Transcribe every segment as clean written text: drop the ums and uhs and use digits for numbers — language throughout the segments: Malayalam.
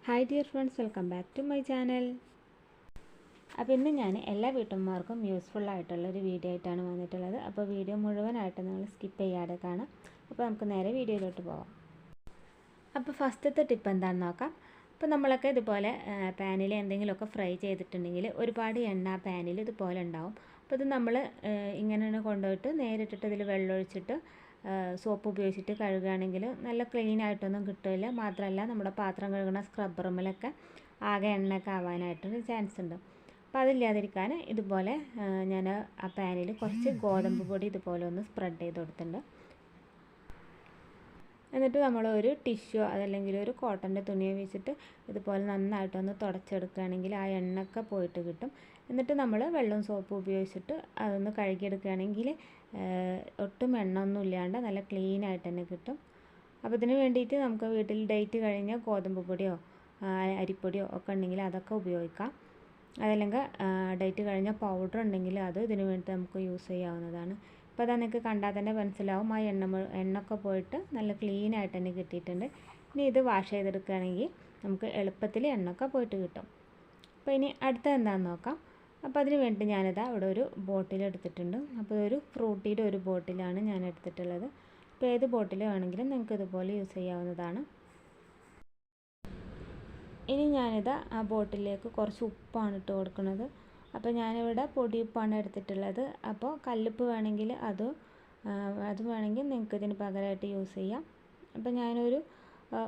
Hi dear friends, welcome back to my channel. അപ്പോൾ ഇന്ന് ഞാൻ എല്ലാ വീട്ടമ്മമാർക്കും യൂസ്ഫുൾ ആയിട്ടുള്ളൊരു വീഡിയോ ആയിട്ടാണ് വന്നിട്ടുള്ളത്. അപ്പോൾ വീഡിയോ മുഴുവനായിട്ട് നിങ്ങൾ സ്കിപ്പ് ചെയ്യാതെ കാണാം. അപ്പോൾ നമുക്ക് നേരെ വീഡിയോയിലോട്ട് പോകാം. അപ്പോൾ ഫസ്റ്റത്തെ ടിപ്പ് എന്താണെന്ന് നോക്കാം. അപ്പോൾ നമ്മളൊക്കെ ഇതുപോലെ പാനിൽ എന്തെങ്കിലുമൊക്കെ ഫ്രൈ ചെയ്തിട്ടുണ്ടെങ്കിൽ ഒരുപാട് എണ്ണ പാനിൽ ഇതുപോലെ ഉണ്ടാവും. അപ്പോൾ ഇത് നമ്മൾ ഇങ്ങനെ കൊണ്ടുപോയിട്ട് നേരിട്ടിട്ട് ഇതിൽ വെള്ളമൊഴിച്ചിട്ട് സോപ്പ് ഉപയോഗിച്ചിട്ട് കഴുകുകയാണെങ്കിൽ നല്ല ക്ലീൻ ആയിട്ടൊന്നും കിട്ടില്ല. മാത്രമല്ല നമ്മുടെ പാത്രം കഴുകുന്ന സ്ക്രബ്ബറുമ്മലൊക്കെ ആകെ എണ്ണയൊക്കെ ആവാനായിട്ടൊരു ചാൻസ് ഉണ്ട്. അപ്പോൾ അതില്ലാതിരിക്കാൻ ഇതുപോലെ ഞാൻ ആ പാനിൽ കുറച്ച് ഗോതമ്പ് പൊടി ഇതുപോലെ ഒന്ന് സ്പ്രെഡ് ചെയ്ത് കൊടുത്തിട്ടുണ്ട്. എന്നിട്ട് നമ്മൾ ഒരു ടിഷ്യൂ അതല്ലെങ്കിൽ ഒരു കോട്ടൻ്റെ തുണിയോ വെച്ചിട്ട് ഇതുപോലെ നന്നായിട്ടൊന്ന് തുടച്ചെടുക്കുകയാണെങ്കിൽ ആ എണ്ണയൊക്കെ പോയിട്ട് കിട്ടും. എന്നിട്ട് നമ്മൾ വെള്ളവും സോപ്പും ഉപയോഗിച്ചിട്ട് അതൊന്ന് കഴുകിയെടുക്കുകയാണെങ്കിൽ ഒട്ടും എണ്ണ ഒന്നും ഇല്ലാണ്ട് നല്ല ക്ലീൻ ആയിട്ട് തന്നെ കിട്ടും. അപ്പോൾ ഇതിന് വേണ്ടിയിട്ട് നമുക്ക് വീട്ടിൽ ഡേറ്റ് കഴിഞ്ഞ ഗോതമ്പ് പൊടിയോ അരിപ്പൊടിയോ ഒക്കെ ഉണ്ടെങ്കിൽ അതൊക്കെ ഉപയോഗിക്കാം. അതല്ലെങ്കിൽ ഡേറ്റ് കഴിഞ്ഞ പൗഡർ ഉണ്ടെങ്കിൽ അത് ഇതിന് വേണ്ടി നമുക്ക് യൂസ് ചെയ്യാവുന്നതാണ്. അപ്പോൾ അത് നിങ്ങൾക്ക് കണ്ടാൽ തന്നെ മനസ്സിലാവും ആ എണ്ണയൊക്കെ പോയിട്ട് നല്ല ക്ലീൻ ആയിട്ട് തന്നെ കിട്ടിയിട്ടുണ്ട്. ഇനി ഇത് വാഷ് ചെയ്തെടുക്കുകയാണെങ്കിൽ നമുക്ക് എളുപ്പത്തിൽ എണ്ണയൊക്കെ പോയിട്ട് കിട്ടും. അപ്പോൾ ഇനി അടുത്ത എന്താണെന്ന് നോക്കാം. അപ്പോൾ അതിന് വേണ്ടി ഞാനിതാ ഇവിടെ ഒരു ബോട്ടിൽ എടുത്തിട്ടുണ്ട്. അപ്പോൾ ഒരു ഫ്രൂട്ടിയുടെ ഒരു ബോട്ടിലാണ് ഞാൻ എടുത്തിട്ടുള്ളത്. അപ്പോൾ ഏത് ബോട്ടിൽ വേണമെങ്കിലും നിങ്ങൾക്ക് ഇതുപോലെ യൂസ് ചെയ്യാവുന്നതാണ്. ഇനി ഞാനിതാ ആ ബോട്ടിലേക്ക് കുറച്ച് ഉപ്പാണ് ഇട്ട് കൊടുക്കുന്നത്. അപ്പോൾ ഞാനിവിടെ പൊടി ഉപ്പാണ് എടുത്തിട്ടുള്ളത്. അപ്പോൾ കല്ലുപ്പ് വേണമെങ്കിൽ അത് വേണമെങ്കിൽ നിങ്ങൾക്ക് ഇതിന് പകരമായിട്ട് യൂസ് ചെയ്യാം. അപ്പോൾ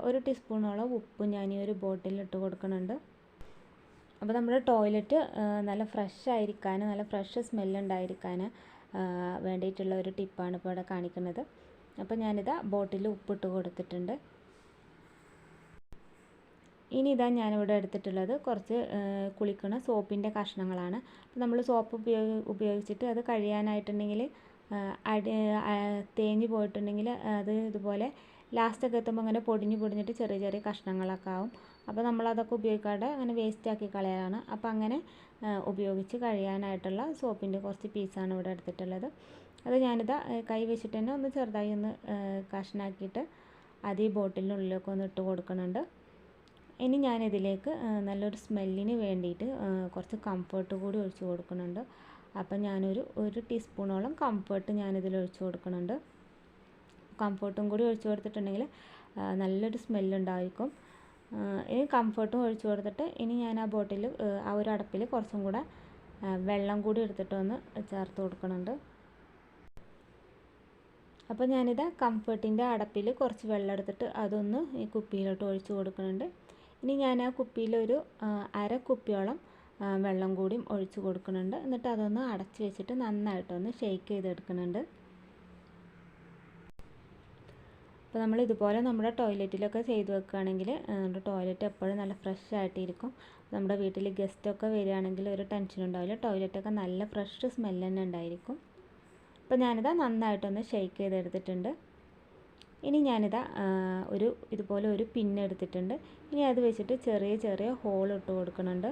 ഒരു ടീസ്പൂണോളം ഉപ്പ് ഞാൻ ഈ ഒരു ബോട്ടിലിൽ ഇട്ട് കൊടുക്കുന്നുണ്ട്. അപ്പോൾ നമ്മുടെ ടോയ്ലറ്റ് നല്ല ഫ്രഷ് ആയിരിക്കാൻ, നല്ല ഫ്രഷ് സ്മെല്ലുണ്ടായിരിക്കാൻ വേണ്ടിയിട്ടുള്ള ഒരു ടിപ്പാണ് ഇപ്പോൾ ഇവിടെ കാണിക്കുന്നത്. അപ്പോൾ ഞാനിതാ ബോട്ടിൽ ഉപ്പിട്ട് കൊടുത്തിട്ടുണ്ട്. ഇനി ഇതാ ഞാനിവിടെ എടുത്തിട്ടുള്ളത് കുറച്ച് കുളിക്കുന്ന സോപ്പിൻ്റെ കഷ്ണങ്ങളാണ്. അപ്പോൾ നമ്മൾ സോപ്പ് ഉപയോഗിച്ചിട്ട് അത് കഴിയാനായിട്ടുണ്ടെങ്കിൽ തേഞ്ഞ് പോയിട്ടുണ്ടെങ്കിൽ അത് ഇതുപോലെ ലാസ്റ്റൊക്കെ എത്തുമ്പോൾ അങ്ങനെ പൊടിഞ്ഞിട്ട് ചെറിയ ചെറിയ കഷ്ണങ്ങളൊക്കെ ആവും. അപ്പോൾ നമ്മളതൊക്കെ ഉപയോഗിക്കാതെ അങ്ങനെ വേസ്റ്റാക്കി കളയാനാണ്. അപ്പോൾ അങ്ങനെ ഉപയോഗിച്ച് കഴിയാനായിട്ടുള്ള സോപ്പിൻ്റെ കുറച്ച് പീസാണ് ഇവിടെ എടുത്തിട്ടുള്ളത്. അത് ഞാനിതാ കൈ വെച്ചിട്ട് തന്നെ ഒന്ന് ചെറുതായി ഒന്ന് കഷ്ണാക്കിയിട്ട് അത് ഈ ബോട്ടിലിനുള്ളിലൊക്കെ ഒന്ന് ഇട്ട് കൊടുക്കുന്നുണ്ട്. ഇനി ഞാനിതിലേക്ക് നല്ലൊരു സ്മെല്ലിന് വേണ്ടിയിട്ട് കുറച്ച് കംഫർട്ട് കൂടി ഒഴിച്ച് കൊടുക്കുന്നുണ്ട്. അപ്പം ഒരു ടീസ്പൂണോളം കംഫർട്ട് ഞാനിതിൽ ഒഴിച്ച് കൊടുക്കുന്നുണ്ട്. കംഫർട്ടും കൂടി ഒഴിച്ച് കൊടുത്തിട്ടുണ്ടെങ്കിൽ നല്ലൊരു സ്മെല്ലുണ്ടായിരിക്കും. ഇനി കംഫർട്ടും ഒഴിച്ച് കൊടുത്തിട്ട് ഇനി ഞാൻ ആ ബോട്ടിൽ ആ ഒരു അടപ്പിൽ കുറച്ചും കൂടെ വെള്ളം കൂടി എടുത്തിട്ടൊന്ന് ചേർത്ത് കൊടുക്കുന്നുണ്ട്. അപ്പോൾ ഞാനിതാ കംഫർട്ടിൻ്റെ അടപ്പിൽ കുറച്ച് വെള്ളം എടുത്തിട്ട് അതൊന്ന് ഈ കുപ്പിയിലോട്ട് ഒഴിച്ച് കൊടുക്കുന്നുണ്ട്. ഇനി ഞാൻ ആ കുപ്പിയിലൊരു അര കുപ്പിയോളം വെള്ളം കൂടിയും ഒഴിച്ച് കൊടുക്കുന്നുണ്ട്. എന്നിട്ട് അതൊന്ന് അടച്ച് വെച്ചിട്ട് നന്നായിട്ടൊന്ന് ഷെയ്ക്ക് ചെയ്തെടുക്കുന്നുണ്ട്. അപ്പോൾ നമ്മൾ ഇതുപോലെ നമ്മുടെ ടോയ്ലറ്റിലൊക്കെ ചെയ്ത് വെക്കുകയാണെങ്കിൽ നമ്മുടെ ടോയ്ലറ്റ് എപ്പോഴും നല്ല ഫ്രഷ് ആയിട്ടിരിക്കും. നമ്മുടെ വീട്ടിൽ ഗസ്റ്റൊക്കെ വരികയാണെങ്കിൽ ഒരു ടെൻഷൻ ഉണ്ടാവില്ല. ടോയ്ലറ്റൊക്കെ നല്ല ഫ്രഷ് സ്മെല്ല് തന്നെ ഉണ്ടായിരിക്കും. അപ്പോൾ ഞാനിതാ നന്നായിട്ടൊന്ന് ഷെയ്ക്ക് ചെയ്തെടുത്തിട്ടുണ്ട്. ഇനി ഞാനിതാ ഇതുപോലെ ഒരു പിന്ന് എടുത്തിട്ടുണ്ട്. ഇനി അത് വെച്ചിട്ട് ചെറിയ ചെറിയ ഹോൾ ഇട്ട് കൊടുക്കുന്നുണ്ട്.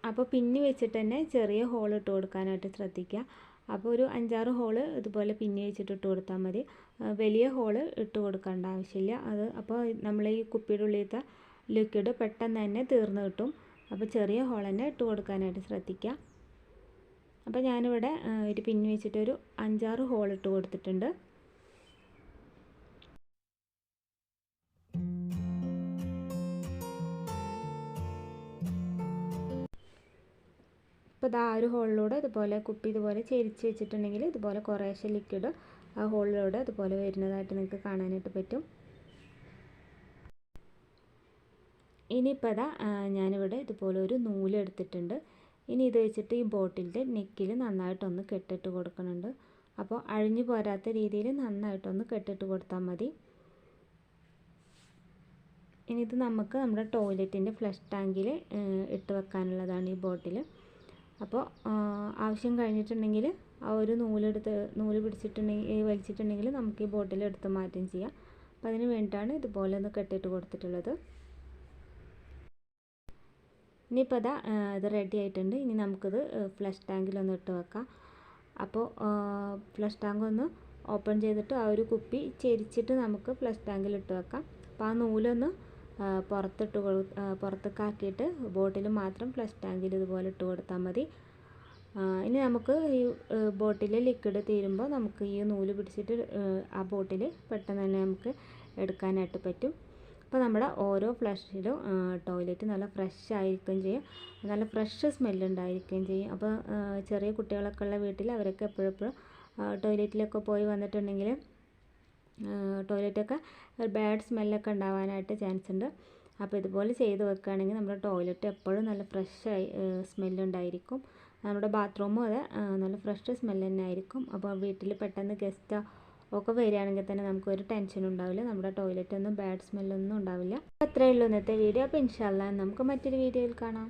അപ്പോൾ പിന്നി വെച്ചിട്ട് തന്നെ ചെറിയ ഹോൾ ഇട്ട് കൊടുക്കാനായിട്ട് ശ്രദ്ധിക്കുക. അപ്പോൾ ഒരു 5-6 ഹോള് ഇതുപോലെ പിന്നി വെച്ചിട്ട് ഇട്ട് കൊടുത്താൽ മതി. വലിയ ഹോള് ഇട്ട് കൊടുക്കേണ്ട ആവശ്യമില്ല. അപ്പോൾ നമ്മൾ ഈ കുപ്പിയുടെ ഉള്ളിലത്തെ ലിക്വിഡ് പെട്ടെന്ന് തന്നെ തീർന്ന് കിട്ടും. അപ്പോൾ ചെറിയ ഹോൾ തന്നെ ഇട്ട് കൊടുക്കാനായിട്ട് ശ്രദ്ധിക്കുക. അപ്പോൾ ഞാനിവിടെ ഒരു പിന്നി വെച്ചിട്ട് ഒരു 5-6 ഹോൾ ഇട്ട് കൊടുത്തിട്ടുണ്ട്. അപ്പോൾ ആ ഒരു ഹോളിലൂടെ ഇതുപോലെ കുപ്പി ഇതുപോലെ ചെരിച്ച് വെച്ചിട്ടുണ്ടെങ്കിൽ ഇതുപോലെ കുറേശ്ശെ ലിക്വിഡ് ആ ഹോളിലൂടെ ഇതുപോലെ വരുന്നതായിട്ട് നിങ്ങൾക്ക് കാണാനായിട്ട് പറ്റും. ഇനിയിപ്പോൾ അതാ ഞാനിവിടെ ഇതുപോലെ ഒരു നൂലെടുത്തിട്ടുണ്ട്. ഇനി ഇത് വെച്ചിട്ട് ഈ ബോട്ടിലിൻ്റെ നെക്കിൽ നന്നായിട്ടൊന്ന് കെട്ടിട്ട് കൊടുക്കുന്നുണ്ട്. അപ്പോൾ അഴിഞ്ഞു പോരാത്ത രീതിയിൽ നന്നായിട്ടൊന്ന് കെട്ടിട്ട് കൊടുത്താൽ മതി. ഇനി ഇത് നമുക്ക് നമ്മുടെ ടോയ്ലറ്റിൻ്റെ ഫ്ലഷ് ടാങ്കിൽ ഇട്ട് വെക്കാനുള്ളതാണ് ഈ ബോട്ടിൽ. അപ്പോൾ ആവശ്യം കഴിഞ്ഞിട്ടുണ്ടെങ്കിൽ ആ ഒരു നൂല് വലിച്ചിട്ടുണ്ടെങ്കിൽ നമുക്ക് ഈ ബോട്ടിൽ എടുത്ത് മാറ്റുകയും ചെയ്യാം. അപ്പോൾ അതിന് വേണ്ടിയിട്ടാണ് ഇതുപോലെ ഒന്ന് കെട്ടിയിട്ട് കൊടുത്തിട്ടുള്ളത്. ഇനിയിപ്പോൾ ഇത് റെഡി ആയിട്ടുണ്ട്. ഇനി നമുക്കിത് ഫ്ലഷ് ടാങ്കിലൊന്ന് ഇട്ട് വെക്കാം. അപ്പോൾ ഫ്ലഷ് ടാങ്ക് ഒന്ന് ഓപ്പൺ ചെയ്തിട്ട് ആ ഒരു കുപ്പി ചെരിച്ചിട്ട് നമുക്ക് ഫ്ലഷ് ടാങ്കിൽ ഇട്ട് വെക്കാം. അപ്പോൾ ആ നൂലൊന്ന് പുറത്തേക്കാക്കിയിട്ട് ബോട്ടിൽ മാത്രം ഫ്ലഷ് ടാങ്കിൽ ഇതുപോലെ ഇട്ട് കൊടുത്താൽ മതി. ഇനി നമുക്ക് ഈ ബോട്ടിൽ ലിക്വിഡ് തീരുമ്പോൾ നമുക്ക് ഈ നൂല് പിടിച്ചിട്ട് ആ ബോട്ടിൽ പെട്ടെന്ന് തന്നെ നമുക്ക് എടുക്കാനായിട്ട് പറ്റും. അപ്പോൾ നമ്മുടെ ഓരോ ഫ്ലഷിലും ടോയ്ലറ്റ് നല്ല ഫ്രഷ് ആയിരിക്കുകയും ചെയ്യും, നല്ല ഫ്രഷ് സ്മെല്ലുണ്ടായിരിക്കുകയും ചെയ്യും. അപ്പോൾ ചെറിയ കുട്ടികളൊക്കെ ഉള്ള വീട്ടിൽ അവരൊക്കെ എപ്പോഴെപ്പോഴും ടോയ്ലറ്റിലൊക്കെ പോയി വന്നിട്ടുണ്ടെങ്കിൽ ടോയ്ലറ്റൊക്കെ ഒരു ബാഡ് സ്മെല്ലൊക്കെ ഉണ്ടാവാനായിട്ട് ചാൻസ് ഉണ്ട്. അപ്പോൾ ഇതുപോലെ ചെയ്ത് വെക്കുകയാണെങ്കിൽ നമ്മുടെ ടോയ്ലറ്റ് എപ്പോഴും നല്ല ഫ്രഷായി സ്മെല്ലുണ്ടായിരിക്കും. നമ്മുടെ ബാത്റൂമും അതെ നല്ല ഫ്രഷ് സ്മെല്ല് തന്നെ ആയിരിക്കും. അപ്പോൾ വീട്ടിൽ പെട്ടെന്ന് ഗസ്റ്റ് ഒക്കെ വരികയാണെങ്കിൽ തന്നെ നമുക്കൊരു ടെൻഷൻ ഉണ്ടാവില്ല, നമ്മുടെ ടോയ്ലറ്റൊന്നും ബാഡ് സ്മെല്ലൊന്നും ഉണ്ടാവില്ല. അത്രയേ ഉള്ളൂ ഇന്നത്തെ വീഡിയോ. അപ്പോൾ ഇൻഷാ അല്ലാഹ് നമുക്ക് മറ്റൊരു വീഡിയോയിൽ കാണാം.